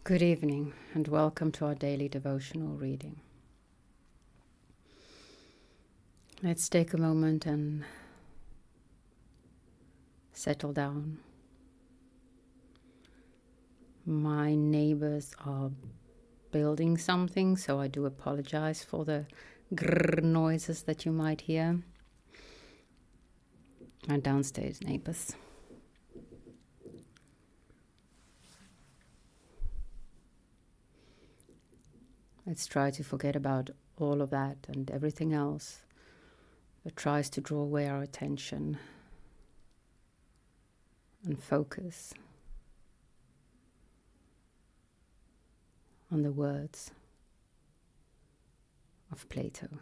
Good evening and welcome to our daily devotional reading. Let's take a moment and settle down. My neighbors are building something, so I do apologize for the grrr noises that you might hear. My downstairs neighbors. Let's try to forget about all of that and everything else that tries to draw away our attention and focus on the words of Plato.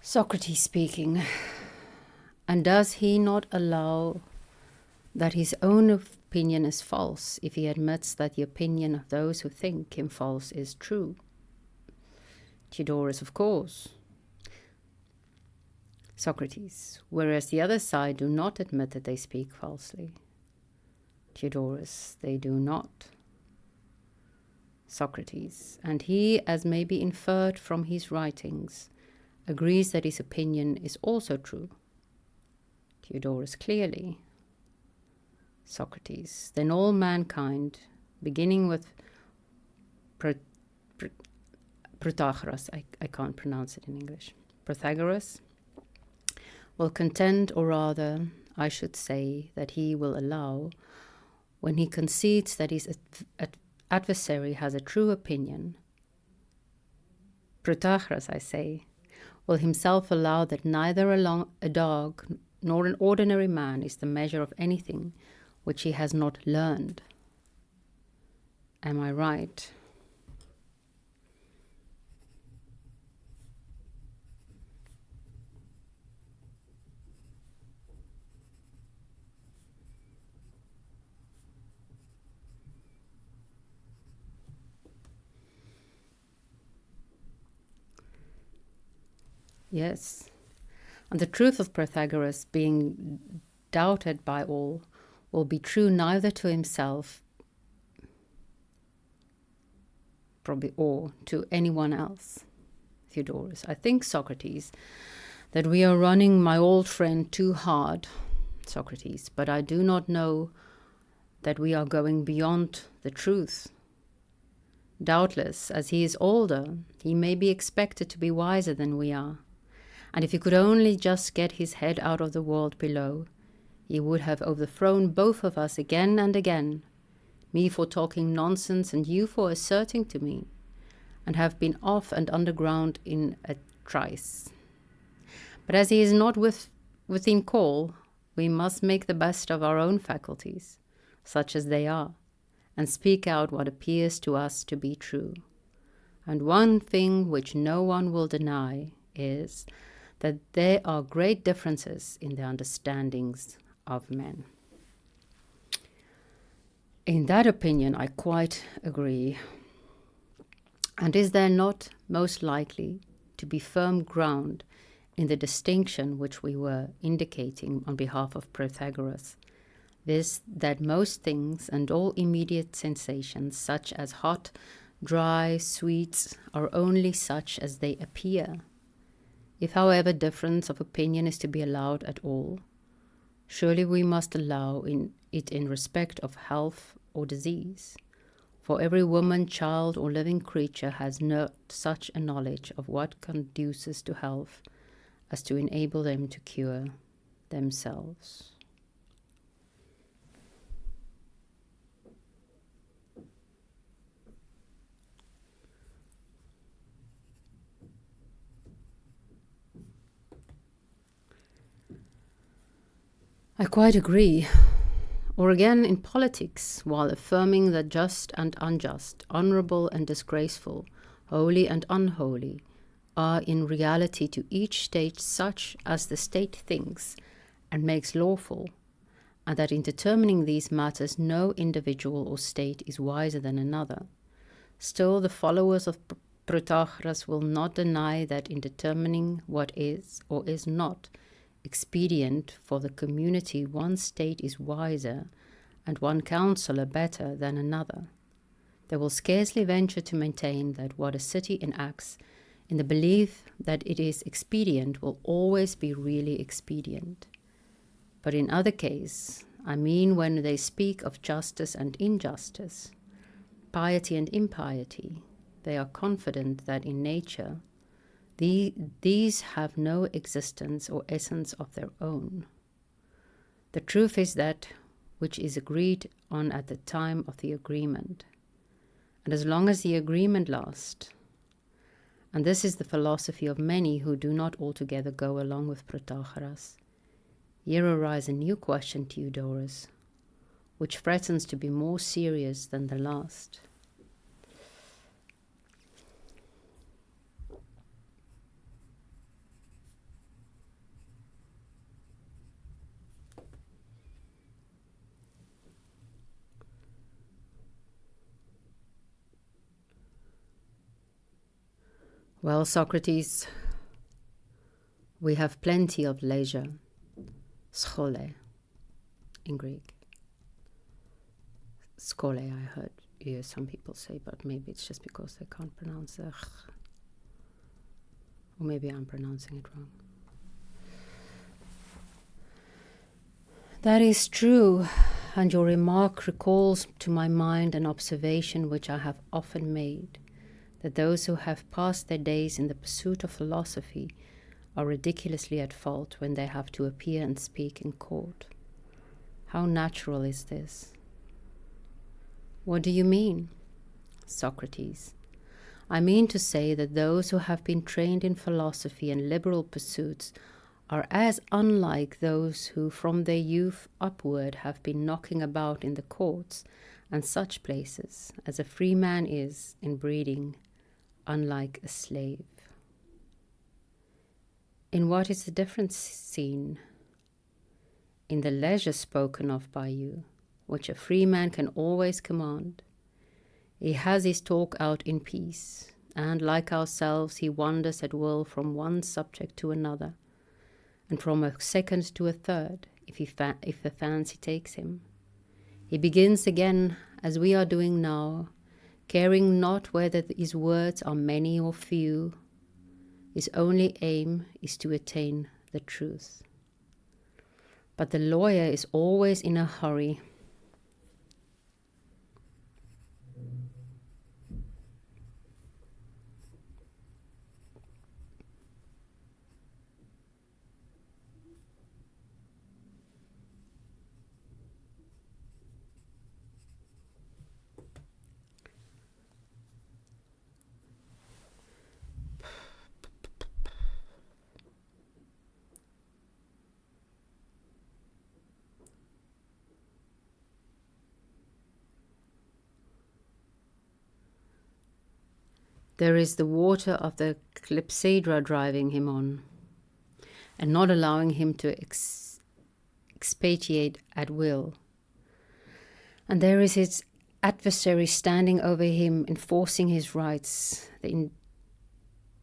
Socrates speaking. And does he not allow that his own opinion is false if he admits that the opinion of those who think him false is true? Theaetetus, of course. Socrates, whereas the other side do not admit that they speak falsely. Theaetetus, they do not. Socrates, and he, as may be inferred from his writings, agrees that his opinion is also true. Theaetetus, clearly. Socrates, then all mankind, beginning with Protagoras, I can't pronounce it in English, Pythagoras, will contend, or rather, I should say, that he will allow, when he concedes that his adversary has a true opinion, Protagoras, I say, will himself allow that neither a dog nor an ordinary man is the measure of anything which he has not learned. Am I right? Yes. And the truth of Pythagoras being doubted by all will be true neither to himself, probably, or to anyone else. Theodorus, I think, Socrates, that we are running my old friend too hard, Socrates, but I do not know that we are going beyond the truth. Doubtless, as he is older, he may be expected to be wiser than we are. And if he could only just get his head out of the world below, he would have overthrown both of us again and again, me for talking nonsense and you for asserting to me, and have been off and underground in a trice. But as he is not within call, we must make the best of our own faculties, such as they are, and speak out what appears to us to be true. And one thing which no one will deny is that there are great differences in the understandings of men. In that opinion, I quite agree. And is there not most likely to be firm ground in the distinction which we were indicating on behalf of Pythagoras, viz., that most things and all immediate sensations, such as hot, dry, sweets, are only such as they appear? If, however, difference of opinion is to be allowed at all, surely we must allow it in respect of health or disease. For every woman, child, or living creature has not such a knowledge of what conduces to health as to enable them to cure themselves. I quite agree. Or again, in politics, while affirming that just and unjust, honorable and disgraceful, holy and unholy, are in reality to each state such as the state thinks and makes lawful, and that in determining these matters no individual or state is wiser than another, still the followers of Protagoras will not deny that in determining what is or is not expedient for the community, one state is wiser and one counsellor better than another. They will scarcely venture to maintain that what a city enacts in the belief that it is expedient will always be really expedient. But in other cases, I mean when they speak of justice and injustice, piety and impiety, they are confident that in nature these have no existence or essence of their own. The truth is that which is agreed on at the time of the agreement. And as long as the agreement lasts, and this is the philosophy of many who do not altogether go along with Protagoras, here arises a new question, Theodorus, which threatens to be more serious than the last. Well, Socrates, we have plenty of leisure, schole in Greek. Skole, I heard some people say, but maybe it's just because they can't pronounce the ch. Or maybe I'm pronouncing it wrong. That is true, and your remark recalls to my mind an observation which I have often made, that those who have passed their days in the pursuit of philosophy are ridiculously at fault when they have to appear and speak in court. How natural is this? What do you mean? Socrates. I mean to say that those who have been trained in philosophy and liberal pursuits are as unlike those who from their youth upward have been knocking about in the courts and such places as a free man is in breeding, unlike a slave. In what is the difference seen? In the leisure spoken of by you, which a free man can always command. He has his talk out in peace, and like ourselves he wanders at will from one subject to another, and from a second to a third, if the fancy takes him. He begins again, as we are doing now, caring not whether his words are many or few. His only aim is to attain the truth. But the lawyer is always in a hurry. There is the water of the clepsydra driving him on, and not allowing him to expatiate at will. And there is his adversary standing over him, enforcing his rights. The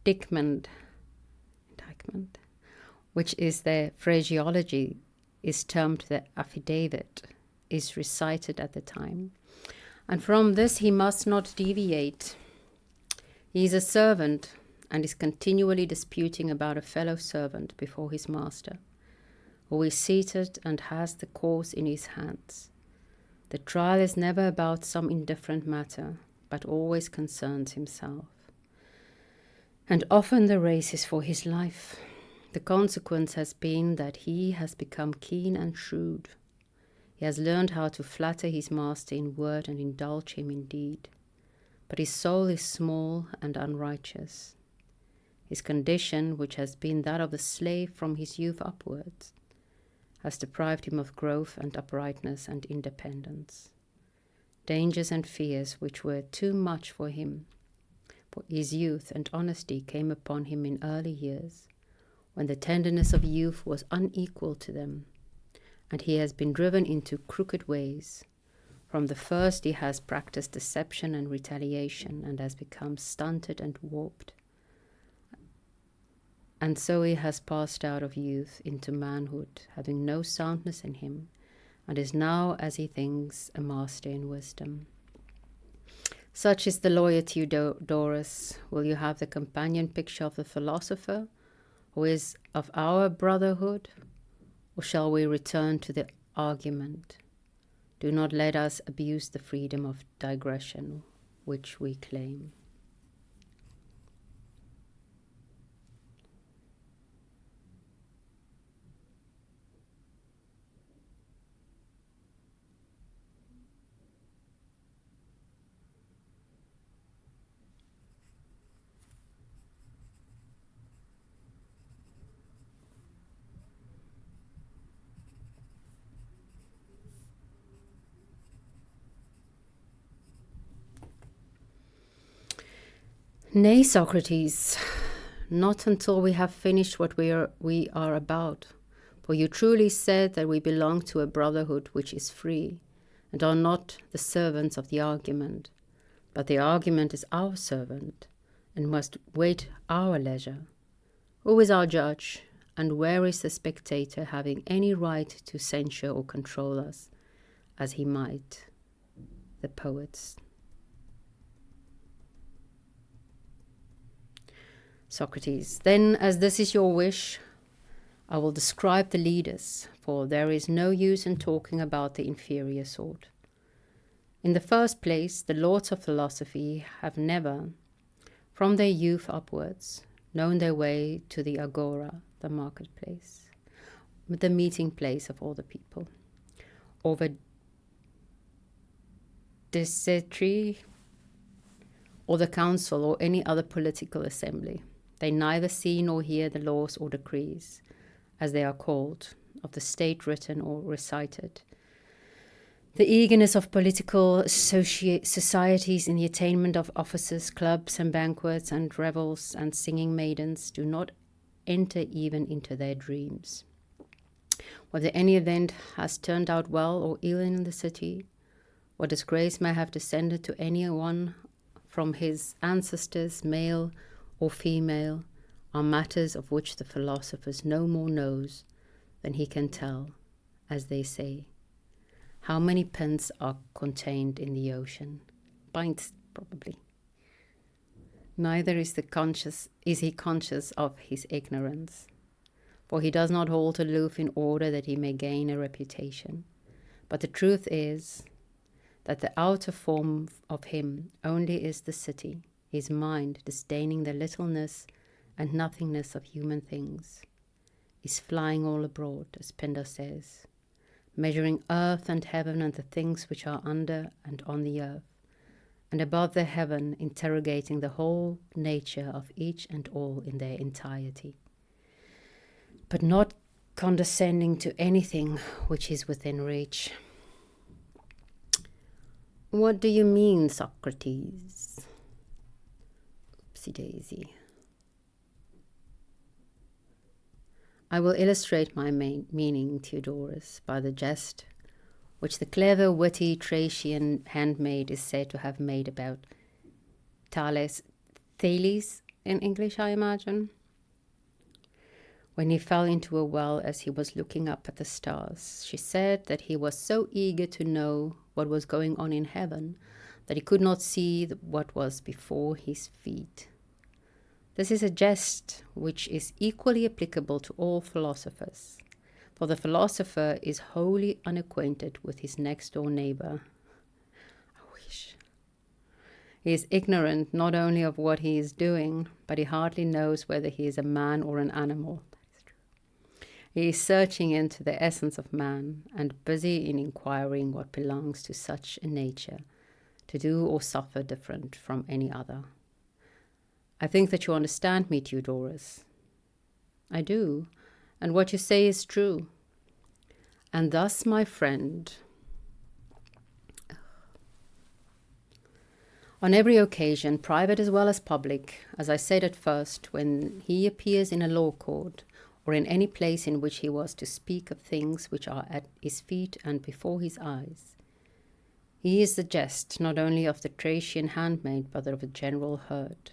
indictment, which is their phraseology, is termed the affidavit, is recited at the time. And from this he must not deviate. He is a servant and is continually disputing about a fellow servant before his master, who is seated and has the cause in his hands. The trial is never about some indifferent matter, but always concerns himself. And often the race is for his life. The consequence has been that he has become keen and shrewd. He has learned how to flatter his master in word and indulge him in deed. But his soul is small and unrighteous. His condition, which has been that of a slave from his youth upwards, has deprived him of growth and uprightness and independence. Dangers and fears which were too much for him, for his youth and honesty came upon him in early years, when the tenderness of youth was unequal to them, and he has been driven into crooked ways, From the first he has practiced deception and retaliation and has become stunted and warped. And so he has passed out of youth into manhood, having no soundness in him, and is now, as he thinks, a master in wisdom. Such is the lawyer Theodorus. Will you have the companion picture of the philosopher, who is of our brotherhood, or shall we return to the argument? Do not let us abuse the freedom of digression which we claim. Nay, Socrates, not until we have finished what we are about. For you truly said that we belong to a brotherhood which is free, and are not the servants of the argument. But the argument is our servant, and must wait our leisure. Who is our judge, and where is the spectator having any right to censure or control us, as he might? The poets. Socrates, then, as this is your wish, I will describe the leaders, for there is no use in talking about the inferior sort. In the first place, the lords of philosophy have never, from their youth upwards, known their way to the agora, the marketplace, the meeting place of all the people, or the desetri, or the council, or any other political assembly. They neither see nor hear the laws or decrees, as they are called, of the state written or recited. The eagerness of political societies in the attainment of offices, clubs and banquets and revels and singing maidens do not enter even into their dreams. Whether any event has turned out well or ill in the city, what disgrace may have descended to any one from his ancestors, male or female, are matters of which the philosopher no more knows than he can tell, as they say. How many pence are contained in the ocean? Pints, probably. Neither is he conscious of his ignorance, for he does not hold aloof in order that he may gain a reputation. But the truth is that the outer form of him only is the city, his mind, disdaining the littleness and nothingness of human things, is flying all abroad, as Pindar says, measuring earth and heaven and the things which are under and on the earth, and above the heaven interrogating the whole nature of each and all in their entirety, but not condescending to anything which is within reach. What do you mean, Socrates? Oopsie daisy. I will illustrate my meaning, Theodorus, by the jest which the clever, witty Thracian handmaid is said to have made about Thales in English, I imagine, when he fell into a well as he was looking up at the stars. She said that he was so eager to know what was going on in heaven that he could not see what was before his feet. This is a jest which is equally applicable to all philosophers, for the philosopher is wholly unacquainted with his next-door neighbor. I wish. He is ignorant not only of what he is doing, but he hardly knows whether he is a man or an animal. That is true. He is searching into the essence of man and busy in inquiring what belongs to such a nature, to do or suffer different from any other. I think that you understand me, Theodorus. I do, and what you say is true. And thus, my friend, on every occasion, private as well as public, as I said at first, when he appears in a law court, or in any place in which he was to speak of things which are at his feet and before his eyes, He is the jest not only of the Thracian handmaid, but of the general herd,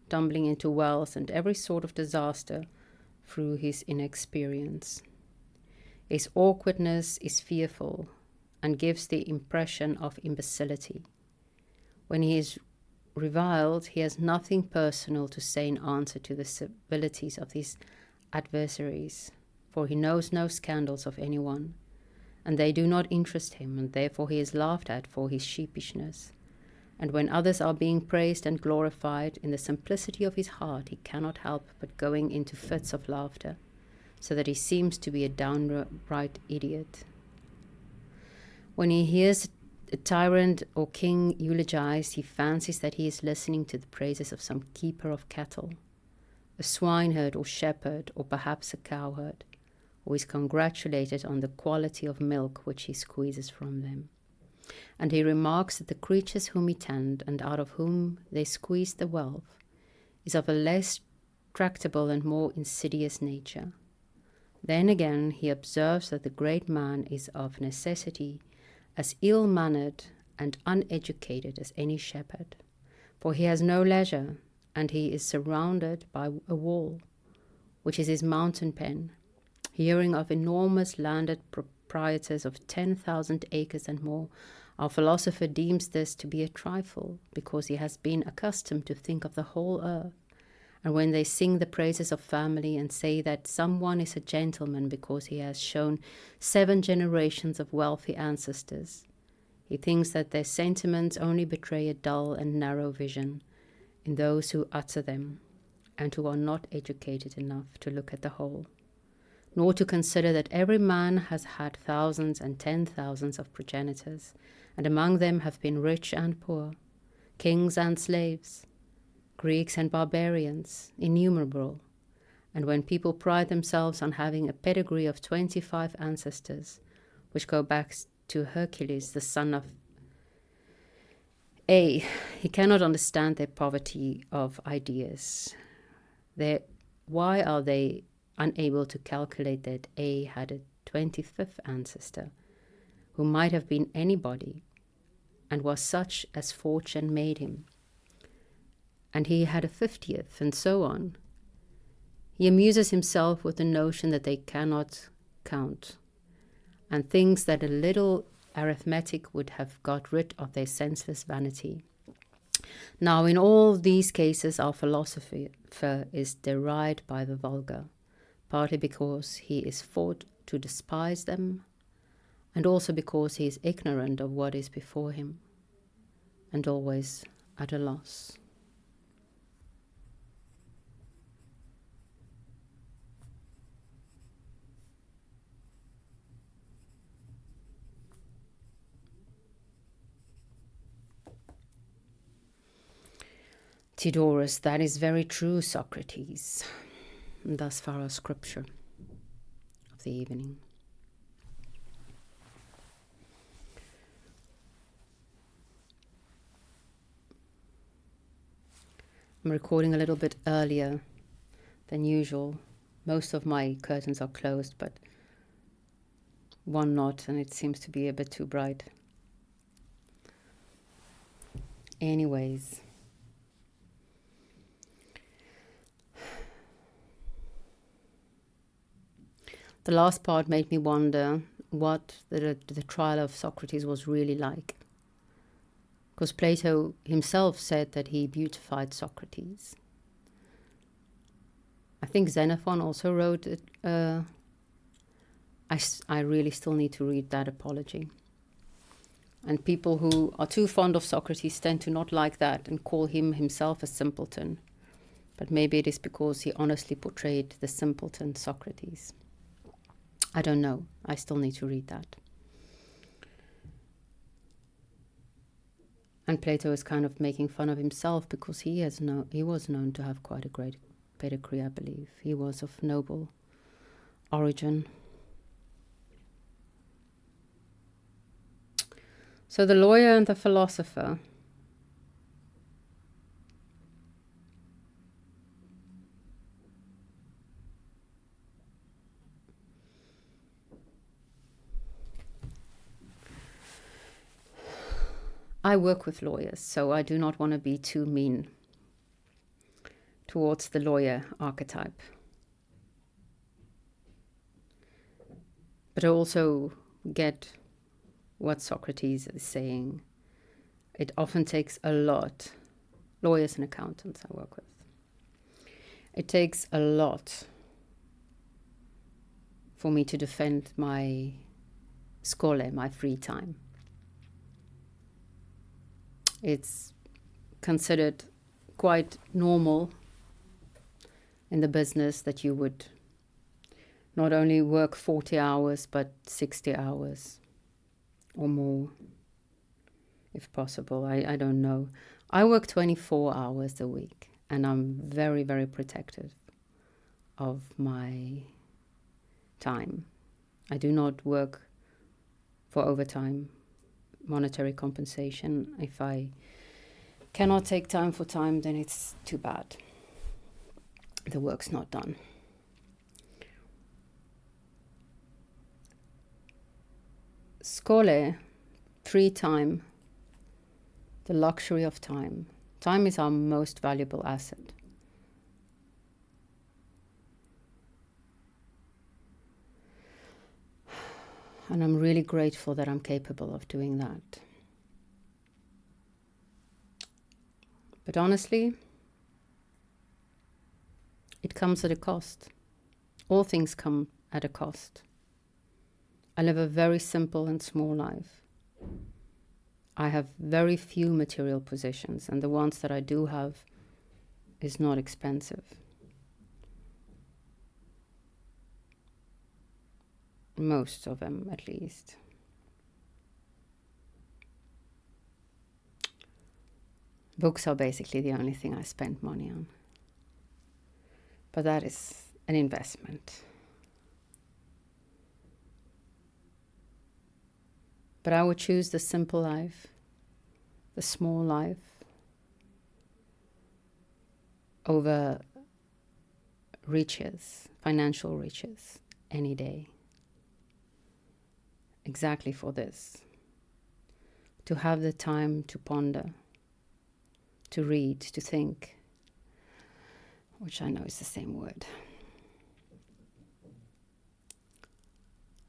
tumbling into wells and every sort of disaster through his inexperience. His awkwardness is fearful and gives the impression of imbecility. When he is reviled, he has nothing personal to say in answer to the civilities of his adversaries, for he knows no scandals of anyone, and they do not interest him, and therefore he is laughed at for his sheepishness. And when others are being praised and glorified, in the simplicity of his heart he cannot help but going into fits of laughter, so that he seems to be a downright idiot. When he hears a tyrant or king eulogized, he fancies that he is listening to the praises of some keeper of cattle, a swineherd or shepherd, or perhaps a cowherd, who is congratulated on the quality of milk which he squeezes from them. And he remarks that the creatures whom he tend, and out of whom they squeeze the wealth, is of a less tractable and more insidious nature. Then again he observes that the great man is of necessity as ill-mannered and uneducated as any shepherd, for he has no leisure, and he is surrounded by a wall, which is his mountain pen. Hearing of enormous landed proprietors of 10,000 acres and more, our philosopher deems this to be a trifle, because he has been accustomed to think of the whole earth. And when they sing the praises of family and say that someone is a gentleman because he has shown 7 generations of wealthy ancestors, he thinks that their sentiments only betray a dull and narrow vision in those who utter them, and who are not educated enough to look at the whole, nor to consider that every man has had thousands and 10,000s of progenitors, and among them have been rich and poor, kings and slaves, Greeks and barbarians, innumerable. And when people pride themselves on having a pedigree of 25 ancestors, which go back to Hercules, the son of A, he cannot understand their poverty of ideas. Why are they unable to calculate that A had a 25th ancestor, who might have been anybody, and was such as fortune made him? And he had a 50th, and so on. He amuses himself with the notion that they cannot count, and thinks that a little arithmetic would have got rid of their senseless vanity. Now, in all these cases, our philosopher is derided by the vulgar, partly because he is thought to despise them, and also because he is ignorant of what is before him, and always at a loss. Theodorus, that is very true, Socrates. And thus far our scripture of the evening. I'm recording a little bit earlier than usual. Most of my curtains are closed, but one not, and it seems to be a bit too bright. Anyways. The last part made me wonder what the trial of Socrates was really like. Because Plato himself said that he beatified Socrates. I think Xenophon also wrote it. I really still need to read that apology. And people who are too fond of Socrates tend to not like that and call him himself a simpleton. But maybe it is because he honestly portrayed the simpleton Socrates. I don't know. I still need to read that. And Plato is kind of making fun of himself because he was known to have quite a great pedigree, I believe. He was of noble origin. So the lawyer and the philosopher. I work with lawyers, so I do not want to be too mean towards the lawyer archetype. But I also get what Socrates is saying. It often takes a lot, lawyers and accountants I work with, it takes a lot for me to defend my skole, my free time. It's considered quite normal in the business that you would not only work 40 hours, but 60 hours or more, if possible. I don't know. I work 24 hours a week, and I'm very, very protective of my time. I do not work for overtime, monetary compensation. If I cannot take time for time, then it's too bad. The work's not done. Skole, free time, the luxury of time. Time is our most valuable asset. And I'm really grateful that I'm capable of doing that. But honestly, it comes at a cost. All things come at a cost. I live a very simple and small life. I have very few material possessions, and the ones that I do have is not expensive. Most of them, at least. Books are basically the only thing I spend money on. But that is an investment. But I would choose the simple life, the small life, over riches, financial riches, any day. Exactly for this. To have the time to ponder, to read, to think, which I know is the same word.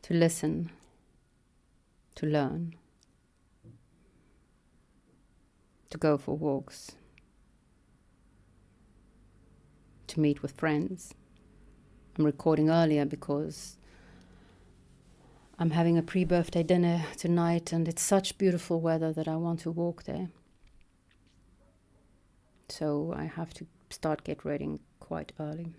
To listen, to learn, to go for walks, to meet with friends. I'm recording earlier because I'm having a pre-birthday dinner tonight, and it's such beautiful weather that I want to walk there. So I have to start get ready quite early.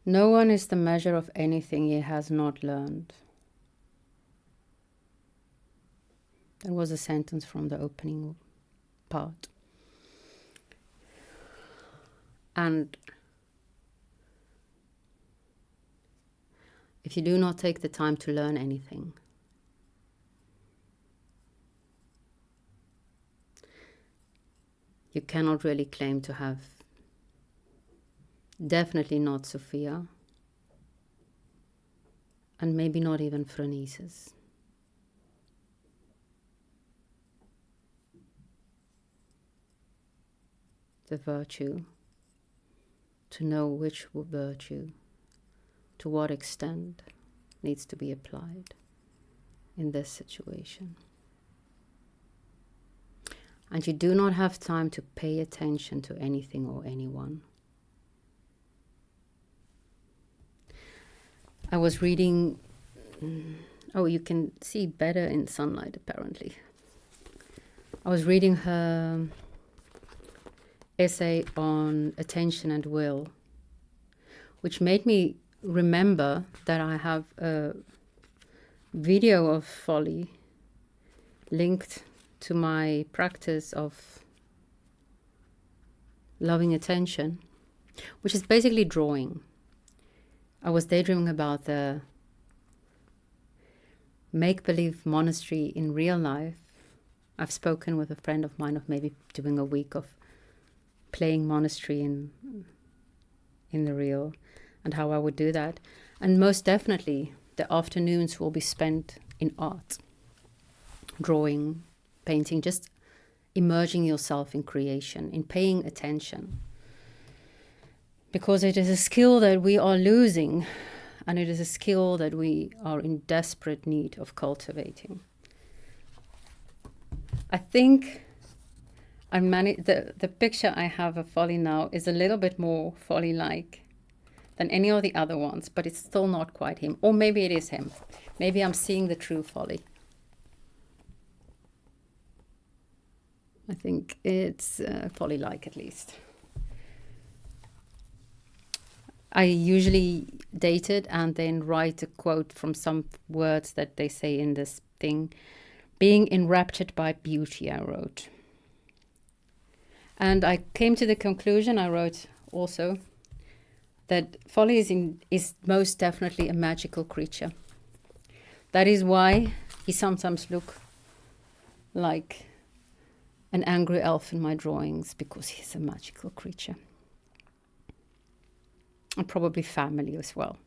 No one is the measure of anything he has not learned. That was a sentence from the opening part. And if you do not take the time to learn anything, you cannot really claim to have, definitely not Sophia, and maybe not even phronesis. The virtue, to know which virtue, to what extent, needs to be applied in this situation. And you do not have time to pay attention to anything or anyone. I was reading, you can see better in sunlight apparently. I was reading her essay on attention and will, which made me remember that I have a video of folly linked to my practice of loving attention, which is basically drawing. I was daydreaming about the make-believe monastery in real life. I've spoken with a friend of mine of maybe doing a week of playing monastery in the real, and how I would do that. And most definitely, the afternoons will be spent in art, drawing, painting, just immersing yourself in creation, in paying attention. Because it is a skill that we are losing, and it is a skill that we are in desperate need of cultivating. I think the picture I have of Folly now is a little bit more Folly-like than any of the other ones, but it's still not quite him. Or maybe it is him. Maybe I'm seeing the true Folly. I think it's Folly-like at least. I usually date it and then write a quote from some words that they say in this thing. Being enraptured by beauty, I wrote. And I came to the conclusion, I wrote also, that Folly is most definitely a magical creature. That is why he sometimes looks like an angry elf in my drawings, because he's a magical creature. And probably family as well.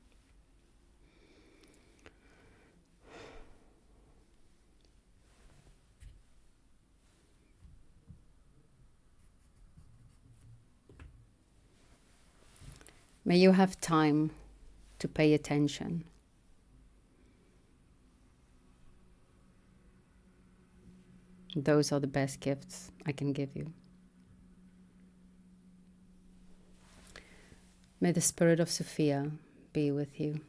May you have time to pay attention. Those are the best gifts I can give you. May the spirit of Sophia be with you.